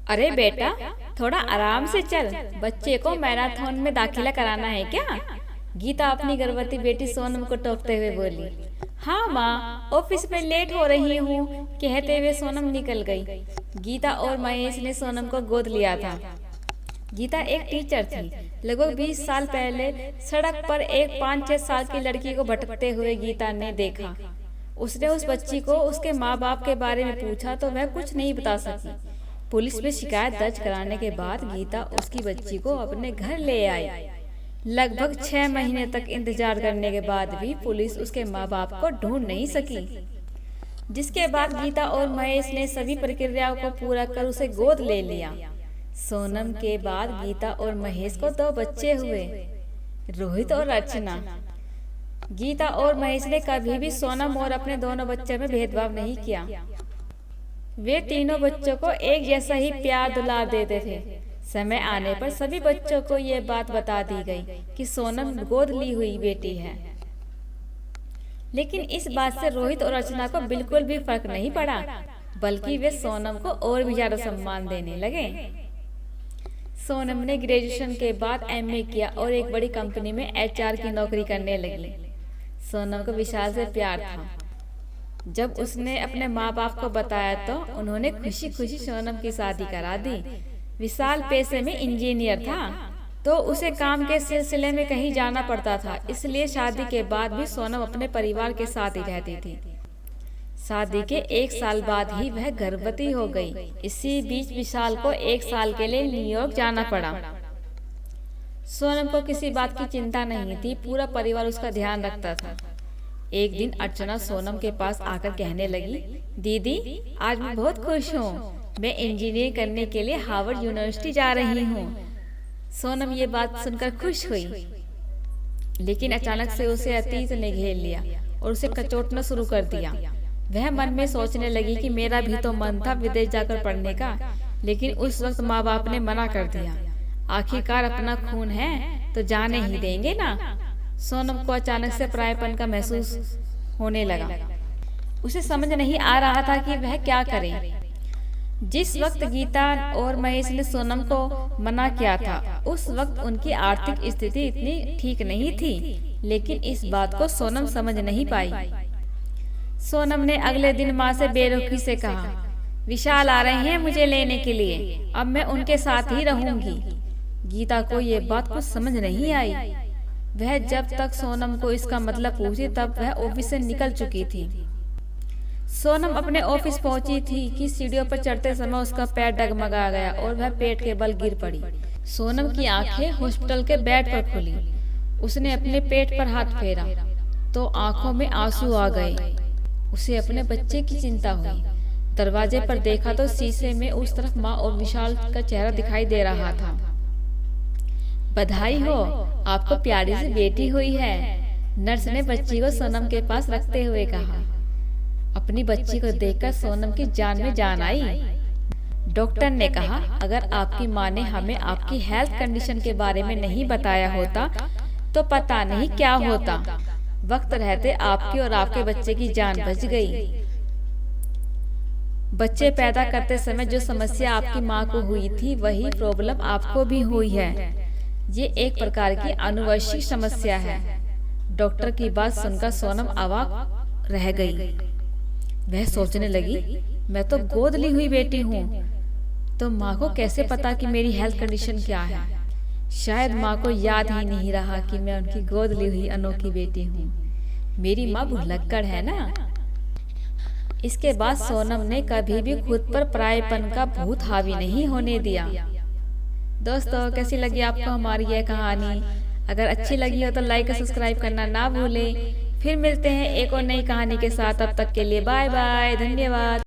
अरे बेटा, थोड़ा आराम से चल। बच्चे को मैराथन में दाखिला कराना है क्या? गीता अपनी गर्भवती बेटी सोनम को टोकते हुए बोली। हाँ माँ, ऑफिस में लेट हो रही हूँ, कहते हुए सोनम निकल गई। गीता और महेश ने सोनम को गोद लिया था। गीता एक टीचर थी। लगभग 20 साल पहले सड़क पर एक 5-6 साल की लड़की को भटकते हुए गीता ने देखा। उसने उस बच्ची को उसके माँ बाप के बारे में पूछा तो वह कुछ नहीं बता सकी। पुलिस में शिकायत दर्ज कराने के बाद गीता उसकी बच्ची को अपने घर ले आई। लगभग 6 महीने तक इंतजार करने के बाद भी पुलिस उसके माँ बाप को ढूंढ नहीं सकी। जिसके बाद गीता और महेश ने सभी प्रक्रियाओं को पूरा कर उसे गोद ले लिया। सोनम के बाद गीता और महेश को 2 बच्चे हुए, रोहित और अर्चना। गीता और महेश ने कभी भी सोनम और अपने दोनों बच्चों में भेदभाव नहीं किया। वे तीनों बच्चों को एक जैसा ही प्यार दुलार देते थे। समय आने पर सभी बच्चों को ये बात बता दी गई कि सोनम गोद ली हुई बेटी है। लेकिन इस बात से रोहित और अर्चना को बिल्कुल भी फर्क नहीं पड़ा, बल्कि वे सोनम को और भी ज्यादा सम्मान देने लगे। सोनम ने ग्रेजुएशन के बाद एमए किया और एक बड़ी कंपनी में एचआर की नौकरी करने लगी। सोनम को विशाल से प्यार था। जब उसने अपने माँ बाप को बताया तो उन्होंने खुशी खुशी सोनम की शादी करा दी। विशाल पेशे में इंजीनियर था, तो उसे काम के सिलसिले में कहीं जाना पड़ता था, इसलिए शादी के बाद भी सोनम अपने परिवार के साथ ही रहती थी। शादी के 1 साल बाद ही वह गर्भवती हो गई। इसी बीच विशाल को 1 साल के लिए न्यूयॉर्क जाना पड़ा। सोनम को किसी बात की चिंता नहीं थी, पूरा परिवार उसका ध्यान रखता था। एक दिन अर्चना सोनम के पास आकर कहने लगी, दीदी आज मैं बहुत खुश हूँ, मैं इंजीनियरिंग करने के लिए हार्वर्ड यूनिवर्सिटी जा रही हूँ। सोनम ये बात सुनकर खुश हुई, लेकिन अचानक से उसे अतीत ने घेर लिया और उसे कचोटना शुरू कर दिया। वह मन में सोचने लगी कि मेरा भी तो मन था विदेश जाकर पढ़ने का, लेकिन उस वक्त माँ बाप ने मना कर दिया। आखिरकार अपना खून है तो जाने ही देंगे ना। सोनम को अचानक से परायापन का महसूस होने लगा। उसे समझ नहीं आ रहा था कि वह क्या करे। जिस वक्त गीता और महेश ने सोनम को मना किया था, उस वक्त उनकी आर्थिक स्थिति इतनी ठीक नहीं थी, लेकिन इस बात को सोनम समझ नहीं पाई। सोनम ने अगले दिन माँ से बेरुखी से कहा, विशाल आ रहे हैं मुझे लेने के लिए, अब मैं उनके साथ ही रहूंगी। गीता को ये बात कुछ समझ नहीं आई। वह जब तक सोनम को इसका मतलब पूछी तब वह ऑफिस से निकल चुकी थी। सोनम अपने ऑफिस पहुंची थी कि सीढ़ियों पर चढ़ते समय उसका पैर डगमगा गया और वह पेट के बल गिर पड़ी। सोनम की आंखें हॉस्पिटल के बेड पर खुली। उसने अपने पेट पर हाथ फेरा तो आंखों में आंसू आ गए। उसे अपने बच्चे की चिंता हुई। दरवाजे पर देखा तो शीशे में उस तरफ माँ और विशाल का चेहरा दिखाई दे रहा था। बधाई हो, आपको प्यारी सी बेटी हुई है, नर्स ने बच्ची को सोनम के पास रखते हुए कहा। अपनी बच्ची को देखकर सोनम की जान में जान आई। डॉक्टर ने कहा, अगर आपकी माँ ने हमें आपकी हेल्थ कंडीशन के बारे में नहीं बताया होता तो पता नहीं क्या होता। वक्त रहते आपकी और आपके बच्चे की जान बच गई। बच्चे पैदा करते समय जो समस्या आपकी माँ को हुई थी, वही प्रॉब्लम आपको भी हुई है। ये एक प्रकार की आनुवंशिक समस्या है। डॉक्टर की बात सुनकर सोनम अवाक रह गई। वह सोचने लगी, मैं तो गोद ली हुई बेटी हूँ, तो माँ को कैसे पता कि मेरी हेल्थ कंडीशन क्या है। शायद माँ को याद ही नहीं रहा कि मैं उनकी गोद ली हुई अनोखी बेटी हूँ। मेरी माँ भुलक्कड़ है ना। इसके बाद सोनम ने कभी भी खुद पर परायेपन का भूत हावी नहीं होने दिया। दोस्तों, कैसी लगी आपको हमारी यह कहानी? अगर अच्छी लगी हो तो लाइक और सब्सक्राइब करना ना भूलें। फिर मिलते हैं एक और नई कहानी के साथ। तब तक के लिए बाय बाय, धन्यवाद।